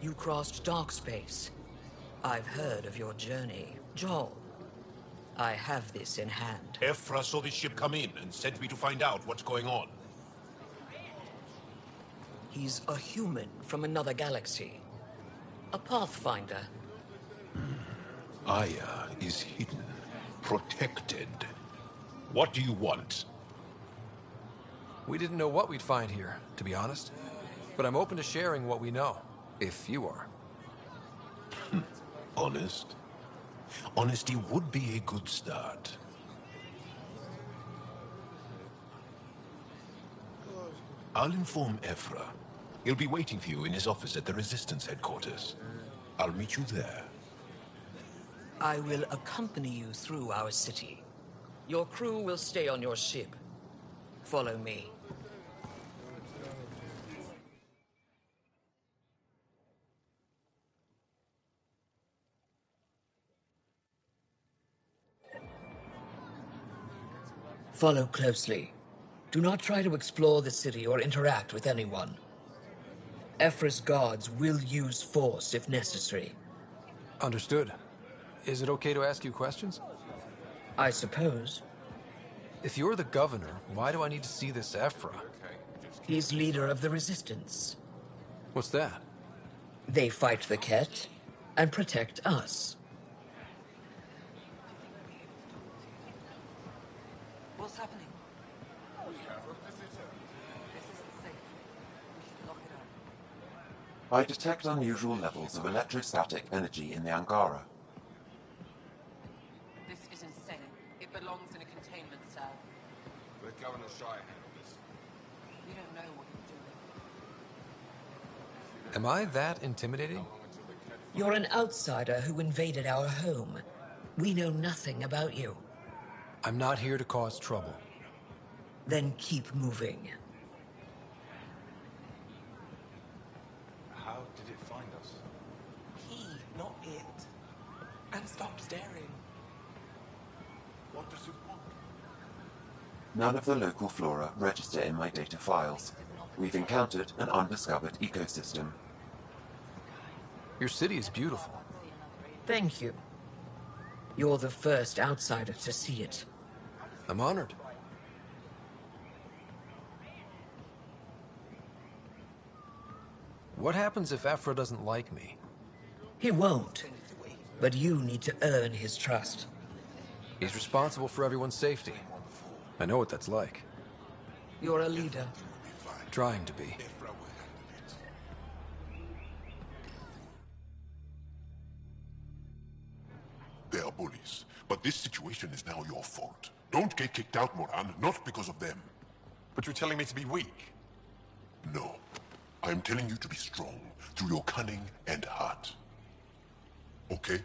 You crossed dark space. I've heard of your journey. Joel, I have this in hand. Ephra saw the ship come in and sent me to find out what's going on. He's a human from another galaxy. A Pathfinder. Aya is hidden, protected. What do you want? We didn't know what we'd find here, to be honest. But I'm open to sharing what we know, if you are. Honest? Honesty would be a good start. I'll inform Ephra. He'll be waiting for you in his office at the Resistance headquarters. I'll meet you there. I will accompany you through our city. Your crew will stay on your ship. Follow me. Follow closely. Do not try to explore the city or interact with anyone. Ephra's guards will use force if necessary. Understood. Is it okay to ask you questions? I suppose. If you're the governor, why do I need to see this Ephra? He's leader of the Resistance. What's that? They fight the Ket and protect us. What's happening? I detect unusual levels of electrostatic energy in the Angara. This is insane. It belongs in a containment cell. Let Governor Shai handle this. You don't know what you're doing. Am I that intimidating? You're an outsider who invaded our home. We know nothing about you. I'm not here to cause trouble. Then keep moving. How did it find us? He, not it. And stop staring. What does it want? None of the local flora register in my data files. We've encountered an undiscovered ecosystem. Your city is beautiful. Thank you. You're the first outsider to see it. I'm honored. What happens if Ephra doesn't like me? He won't. But you need to earn his trust. He's responsible for everyone's safety. I know what that's like. You're a leader. Trying to be. They are bullies, but this situation is now your fault. Don't get kicked out, Moran, not because of them. But you're telling me to be weak. No. I'm telling you to be strong, through your cunning and heart. Okay?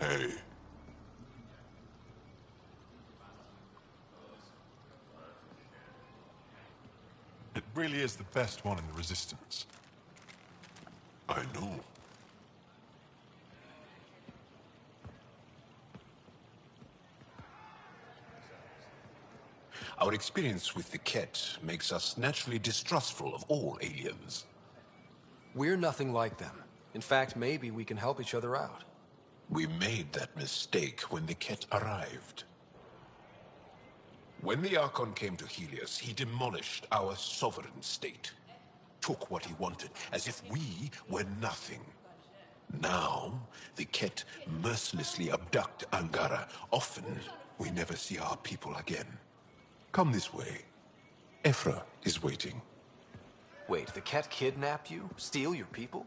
Hey. It really is the best one in the Resistance. I know. Our experience with the Ket makes us naturally distrustful of all aliens. We're nothing like them. In fact, maybe we can help each other out. We made that mistake when the Ket arrived. When the Archon came to Helios, he demolished our sovereign state. Took what he wanted, as if we were nothing. Now, the Ket mercilessly abduct Angara. Often, we never see our people again. Come this way. Ephra is waiting. Wait, the Ket kidnapped you? Steal your people?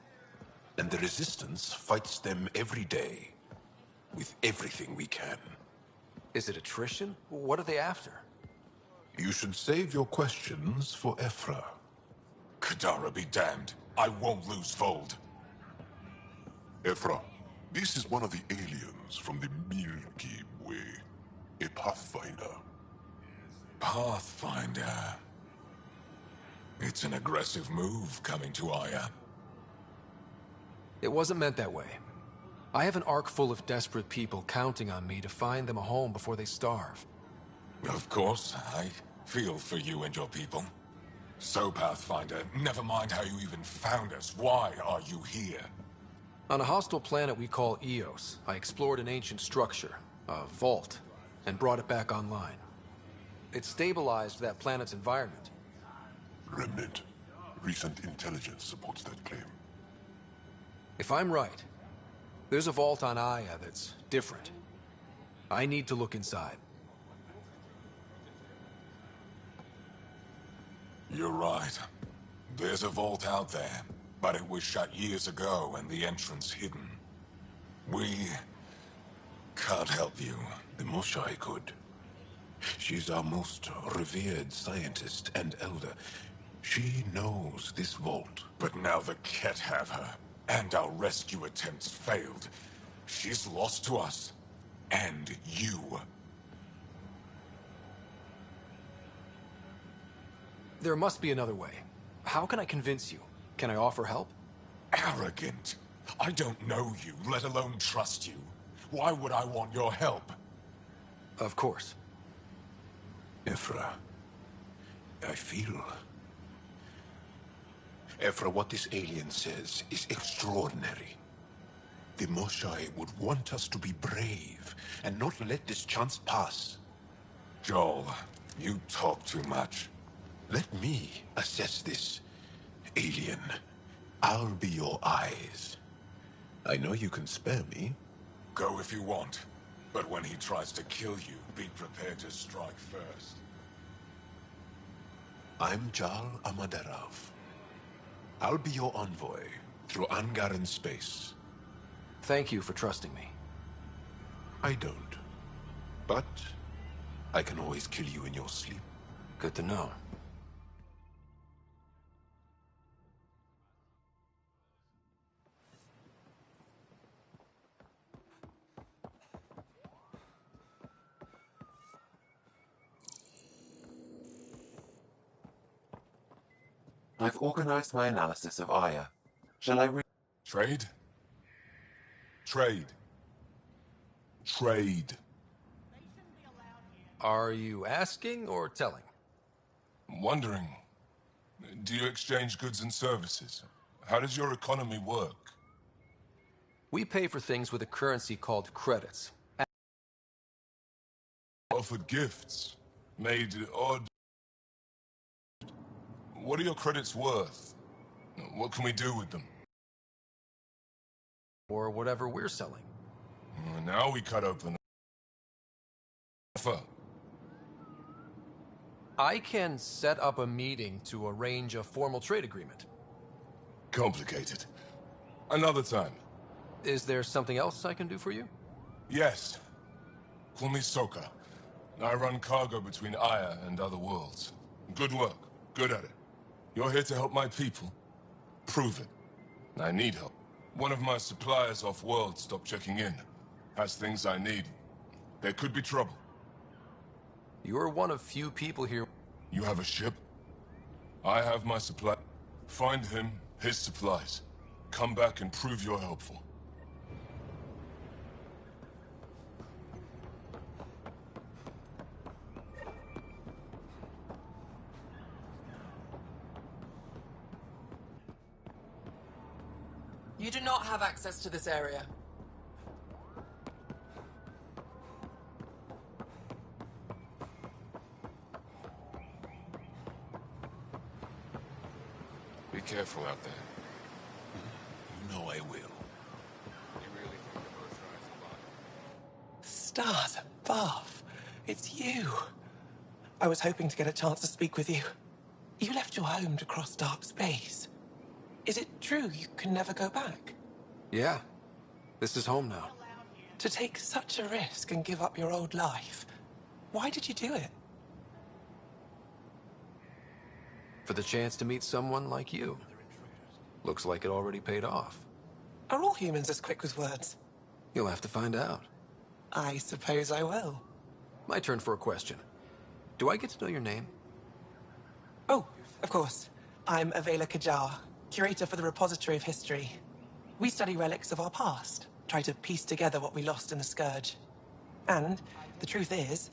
And the Resistance fights them every day. With everything we can. Is it attrition? What are they after? You should save your questions for Ephra. Kadara be damned. I won't lose Vold. Ephra, this is one of the aliens from the Milky Way. A Pathfinder. Pathfinder. It's an aggressive move coming to Aya. It wasn't meant that way. I have an ark full of desperate people counting on me to find them a home before they starve. Of course, I feel for you and your people. So, Pathfinder, never mind how you even found us. Why are you here? On a hostile planet we call Eos, I explored an ancient structure, a vault, and brought it back online. It stabilized that planet's environment. Remnant. Recent intelligence supports that claim. If I'm right, there's a vault on Aya that's different. I need to look inside. You're right. There's a vault out there, but it was shut years ago and the entrance hidden. We can't help you. The Moshai could. She's our most revered scientist and elder. She knows this vault. But now the Ket have her, and our rescue attempts failed. She's lost to us, and you. There must be another way. How can I convince you? Can I offer help? Arrogant. I don't know you, let alone trust you. Why would I want your help? Of course. Ephra, I feel... Ephra, what this alien says is extraordinary. The Moshai would want us to be brave and not let this chance pass. Joel, you talk too much. Let me assess this, alien. I'll be your eyes. I know you can spare me. Go if you want, but when he tries to kill you, be prepared to strike first. I'm Jal Amaderov. I'll be your envoy through Angaran space. Thank you for trusting me. I don't. But I can always kill you in your sleep. Good to know. I've organized my analysis of Aya. Shall I Trade? Trade. Trade. Are you asking or telling? Wondering, do you exchange goods and services? How does your economy work? We pay for things with a currency called credits. Offered gifts, made odd. What are your credits worth? What can we do with them? Or whatever we're selling. Now we cut open offer. I can set up a meeting to arrange a formal trade agreement. Complicated. Another time. Is there something else I can do for you? Yes. Call me Soka. I run cargo between Aya and other worlds. Good work. Good at it. You're here to help my people. Prove it. I need help. One of my suppliers off-world stopped checking in. Has things I need. There could be trouble. You're one of few people here. You have a ship? I have my supply. Find him, his supplies. Come back and prove you're helpful. You do not have access to this area. Be careful out there. You know I will. You really think the Moshai's alive? Stars above. It's you. I was hoping to get a chance to speak with you. You left your home to cross dark space. Is it true you can never go back? Yeah. This is home now. To take such a risk and give up your old life, why did you do it? For the chance to meet someone like you. Looks like it already paid off. Are all humans as quick with words? You'll have to find out. I suppose I will. My turn for a question. Do I get to know your name? Oh, of course. I'm Avela Kajar, curator for the Repository of History. We study relics of our past, try to piece together what we lost in the Scourge. And the truth is,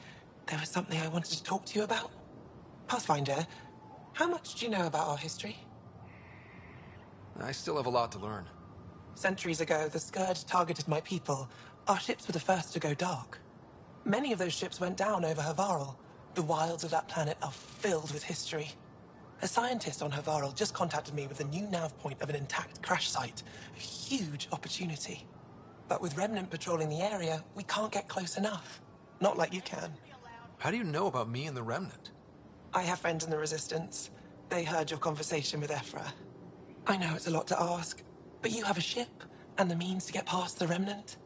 there was something I wanted to talk to you about. Pathfinder, How much do you know about our history? I still have a lot to learn. Centuries ago, the Scourge targeted my people. Our ships were the first to go dark. Many of those ships went down over Havarl. The wilds of that planet are filled with history. A scientist on Havarl just contacted me with a new nav point of an intact crash site. A huge opportunity. But with Remnant patrolling the area, we can't get close enough. Not like you can. How do you know about me and the Remnant? I have friends in the Resistance. They heard your conversation with Ephra. I know it's a lot to ask, but you have a ship and the means to get past the Remnant.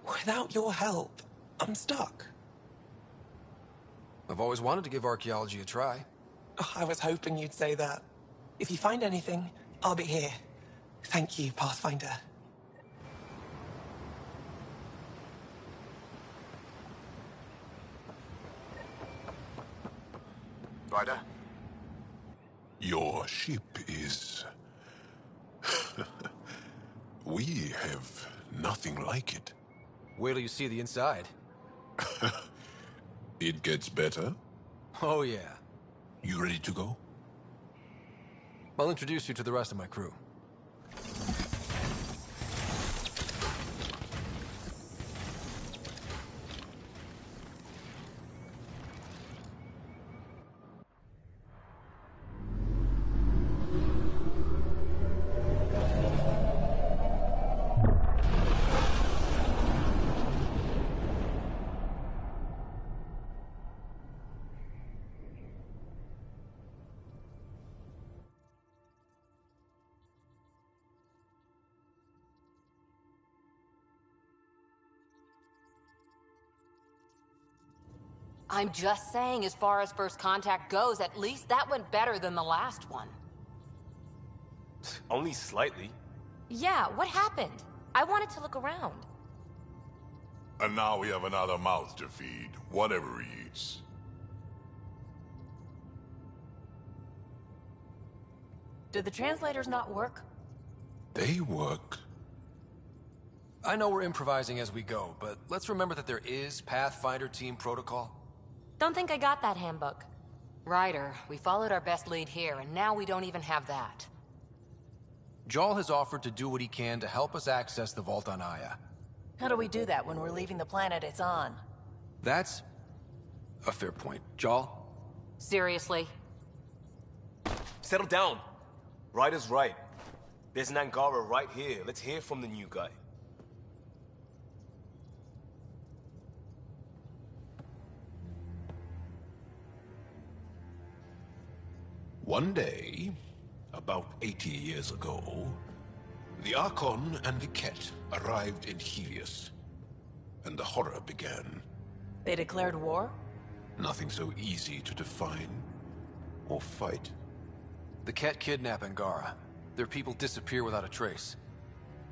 Without your help, I'm stuck. I've always wanted to give archaeology a try. Oh, I was hoping you'd say that. If you find anything, I'll be here. Thank you, Pathfinder. Ryder? Your ship is... We have nothing like it. Wait till you see the inside. It gets better. Oh, yeah. You ready to go? I'll introduce you to the rest of my crew. I'm just saying, as far as first contact goes, at least that went better than the last one. Only slightly. Yeah, what happened? I wanted to look around. And now we have another mouth to feed, whatever he eats. Did the translators not work? They work. I know we're improvising as we go, but let's remember that there is Pathfinder team protocol. Don't think I got that handbook. Ryder, we followed our best lead here, and now we don't even have that. Jaal has offered to do what he can to help us access the vault on Aya. How do we do that when we're leaving the planet it's on? That's a fair point. Jaal? Seriously? Settle down. Ryder's right. There's an Angara right here. Let's hear from the new guy. One day, about 80 years ago, the Archon and the Ket arrived in Helios, and the horror began. They declared war? Nothing so easy to define or fight. The Ket kidnap Angara. Their people disappear without a trace.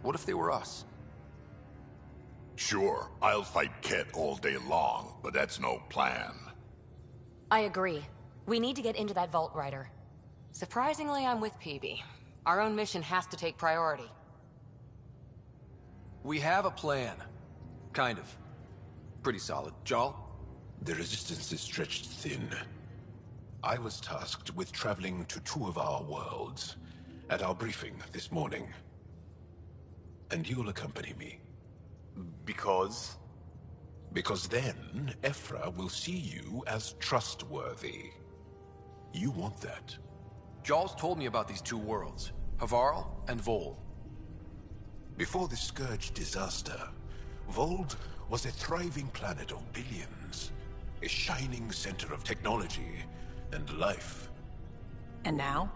What if they were us? Sure, I'll fight Ket all day long, but that's no plan. I agree. We need to get into that vault, Ryder. Surprisingly, I'm with PB. Our own mission has to take priority. We have a plan. Kind of. Pretty solid. Jaal? The resistance is stretched thin. I was tasked with traveling to two of our worlds at our briefing this morning. And you'll accompany me. Because? Because then, Ephra will see you as trustworthy. You want that. Jaal's told me about these two worlds, Havarl and Vol. Before the Scourge disaster, Vold was a thriving planet of billions. A shining center of technology and life. And now?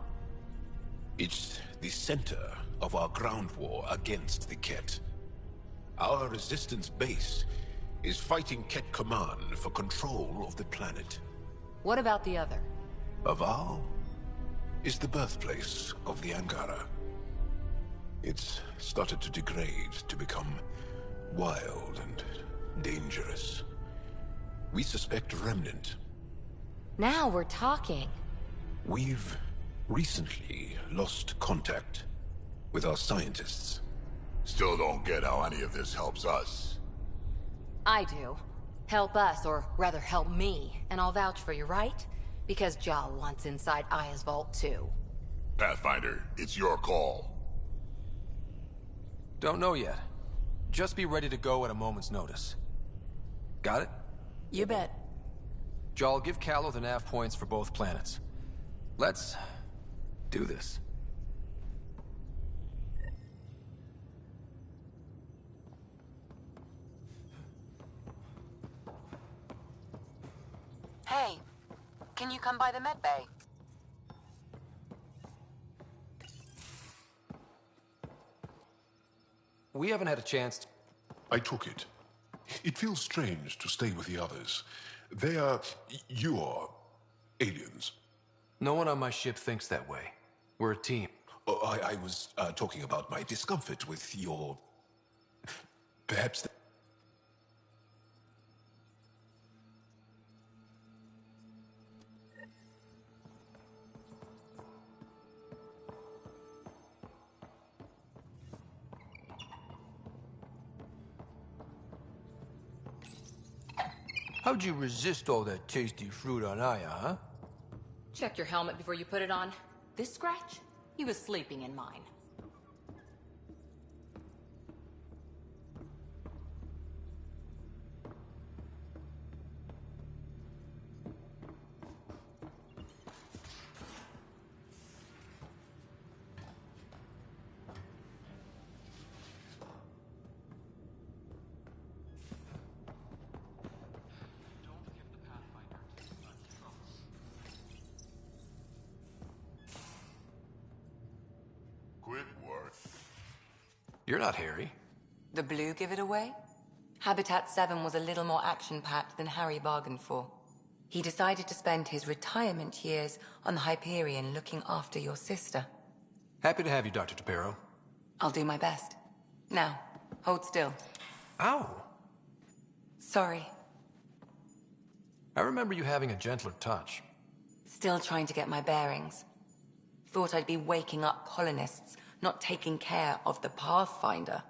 It's the center of our ground war against the Ket. Our resistance base is fighting Ket Command for control of the planet. What about the other? Havarl is the birthplace of the Angara. It's started to degrade, to become wild and dangerous. We suspect Remnant. Now we're talking. We've recently lost contact with our scientists. Still don't get how any of this helps us. I do. Help us, or rather help me, and I'll vouch for you, right? Because Jal wants inside Aya's vault too. Pathfinder, it's your call. Don't know yet. Just be ready to go at a moment's notice. Got it? You bet. Jal, give Kallo the nav points for both planets. Let's do this. Hey, can you come by the med bay? We haven't had a chance to... I took it. It feels strange to stay with the others. They are... you are... aliens. No one on my ship thinks that way. We're a team. Oh, I was talking about my discomfort with your... Perhaps... How'd you resist all that tasty fruit on Aya, huh? Check your helmet before you put it on. This scratch? He was sleeping in mine. Quick work. You're not Harry. The blue give it away? Habitat 7 was a little more action-packed than Harry bargained for. He decided to spend his retirement years on the Hyperion looking after your sister. Happy to have you, Dr. Tapero. I'll do my best. Now, hold still. Ow! Sorry. I remember you having a gentler touch. Still trying to get my bearings. Thought I'd be waking up colonists, not taking care of the Pathfinder.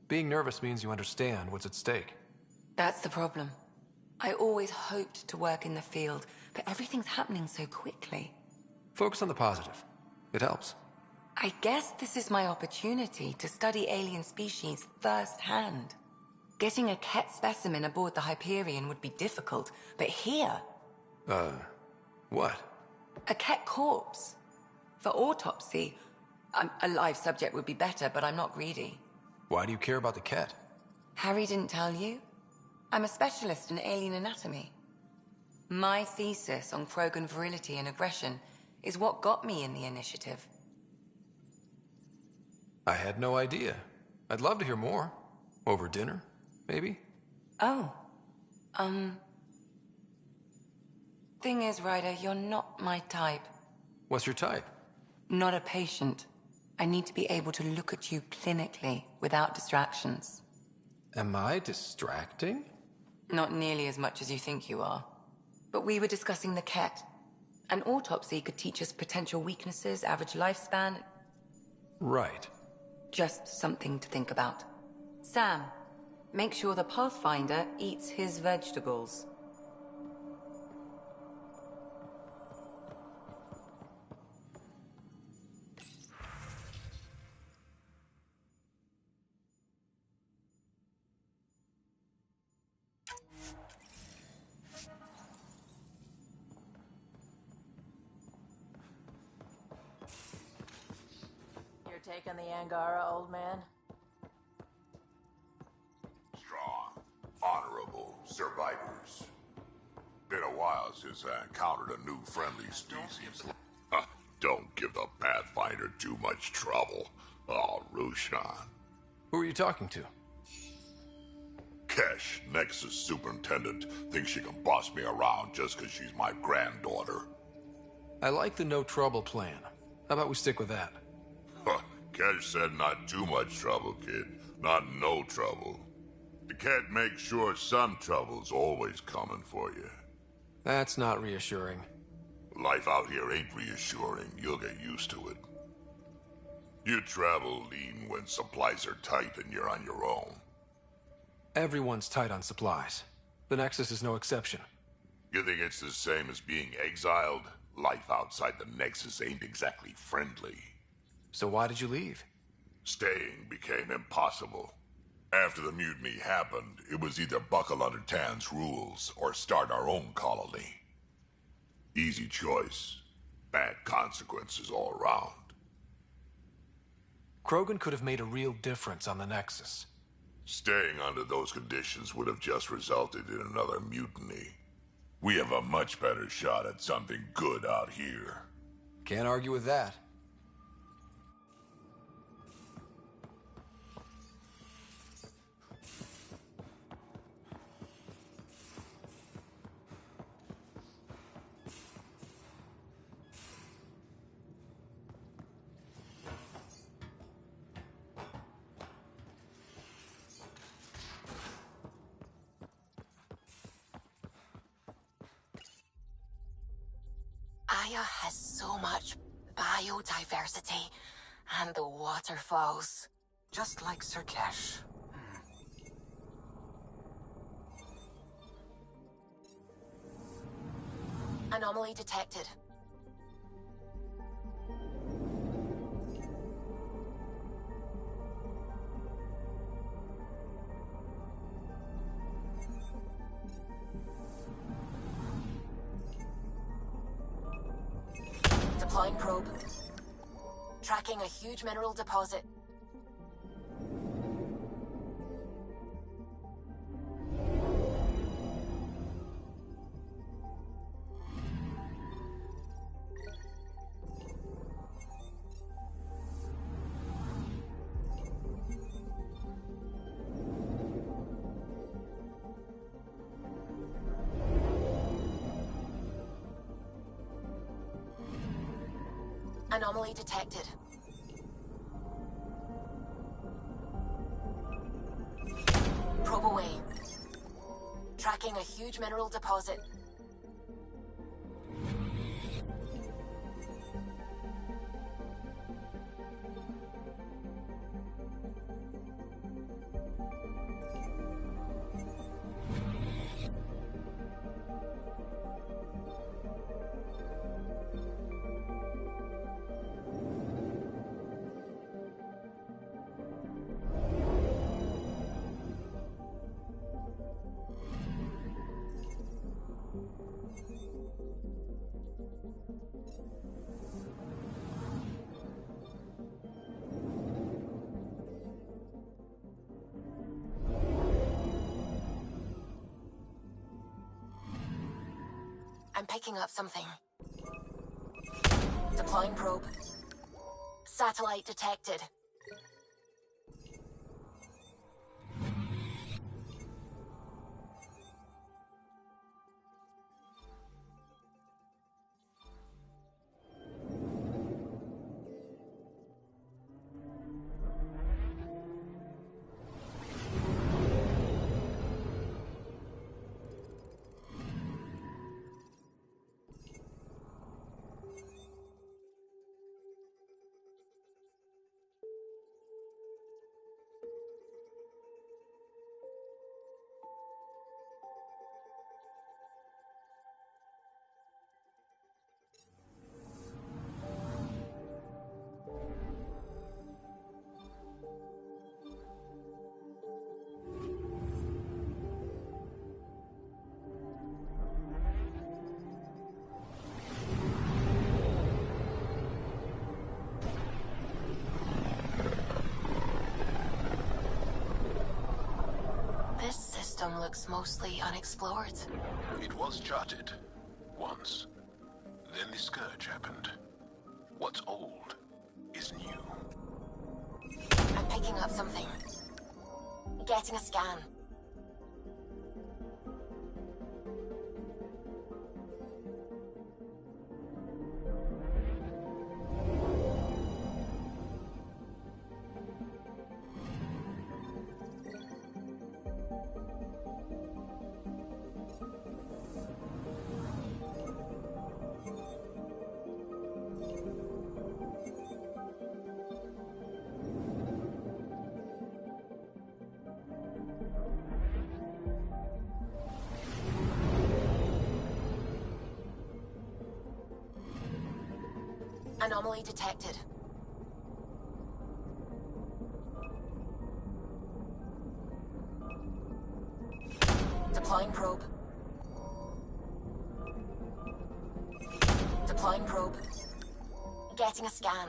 Being nervous means you understand what's at stake. That's the problem. I always hoped to work in the field, but everything's happening so quickly. Focus on the positive. It helps. I guess this is my opportunity to study alien species firsthand. Getting a Ket specimen aboard the Hyperion would be difficult, but here... What? A Ket corpse. For autopsy, a live subject would be better, but I'm not greedy. Why do you care about the Ket? Harry didn't tell you? I'm a specialist in alien anatomy. My thesis on Krogan virility and aggression is what got me in the initiative. I had no idea. I'd love to hear more. Over dinner, maybe? Oh. Thing is, Ryder, you're not my type. What's your type? Not a patient. I need to be able to look at you clinically, without distractions. Am I distracting? Not nearly as much as you think you are. But we were discussing the Ket. An autopsy could teach us potential weaknesses, average lifespan. Right. Just something to think about. Sam, make sure the Pathfinder eats his vegetables. Take on the Angara, old man? Strong, honorable survivors. Been a while since I encountered a new friendly species. Don't give the Pathfinder too much trouble. Oh, Rushan. Who are you talking to? Kesh, Nexus Superintendent, thinks she can boss me around just because she's my granddaughter. I like the no trouble plan. How about we stick with that? Kesh said not too much trouble, kid. Not no trouble. The cat makes sure some trouble's always coming for you. That's not reassuring. Life out here ain't reassuring. You'll get used to it. You travel lean when supplies are tight and you're on your own. Everyone's tight on supplies. The Nexus is no exception. You think it's the same as being exiled? Life outside the Nexus ain't exactly friendly. So why did you leave? Staying became impossible. After the mutiny happened, it was either buckle under Tan's rules or start our own colony. Easy choice. Bad consequences all around. Krogan could have made a real difference on the Nexus. Staying under those conditions would have just resulted in another mutiny. We have a much better shot at something good out here. Can't argue with that. Aya has so much biodiversity, and the waterfalls. Just like Surkesh. Anomaly detected. Deploying probe. Tracking a huge mineral deposit. Anomaly detected. Probe away. Tracking a huge mineral deposit. I'm picking up something. Deploying probe. Satellite detected. This system looks mostly unexplored. It was charted. Once. Then the Scourge happened. What's old is new. I'm picking up something. Getting a scan. Anomaly detected. Deploying probe. Deploying probe. Getting a scan.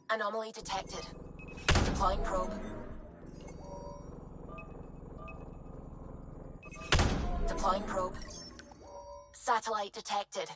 Anomaly detected. Deploying probe. Deploying probe. Satellite detected.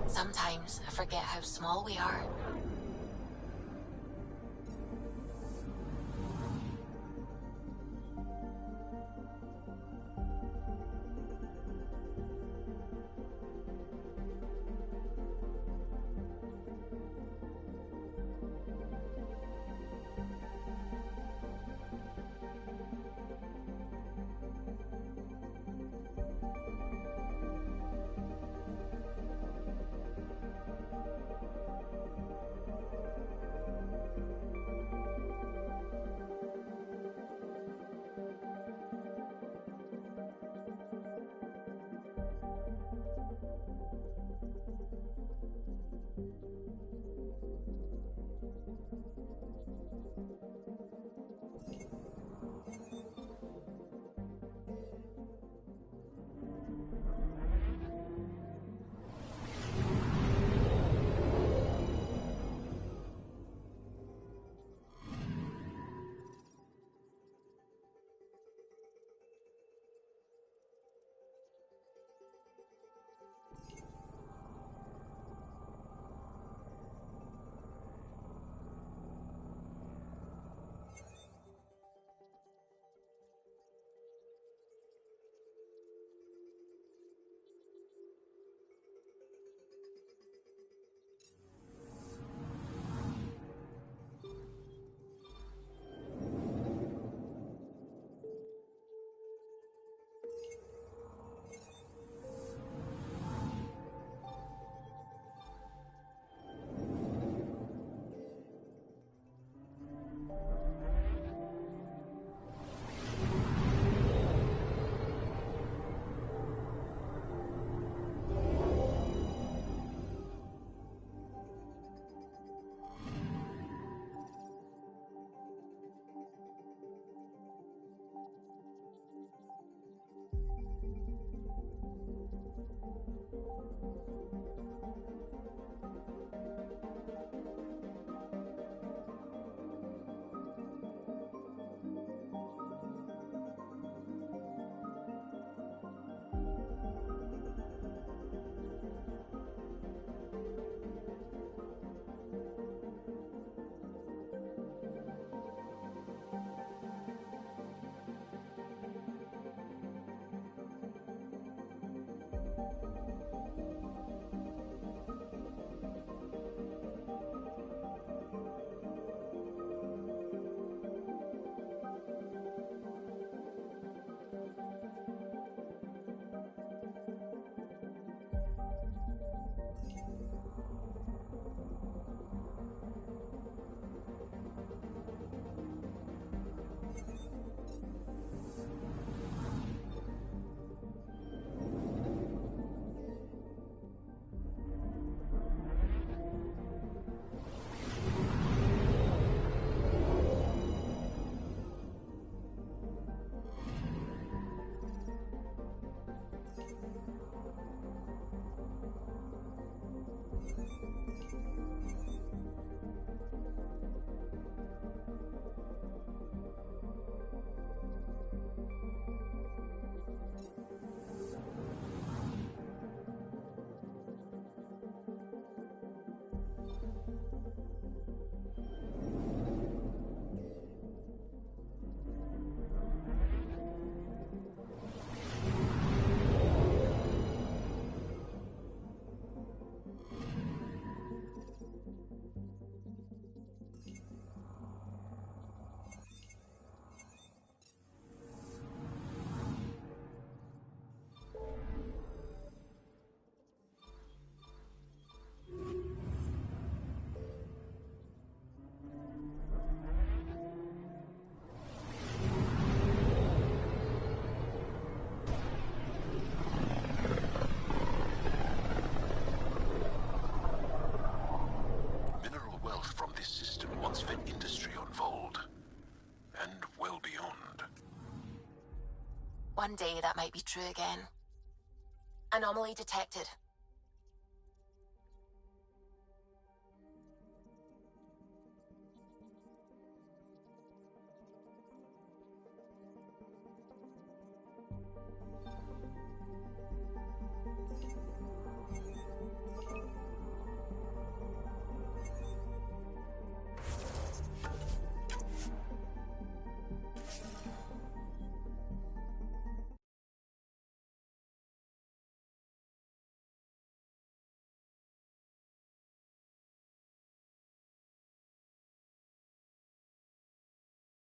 Sometimes I forget how small we are. one day that might be true again. Anomaly detected.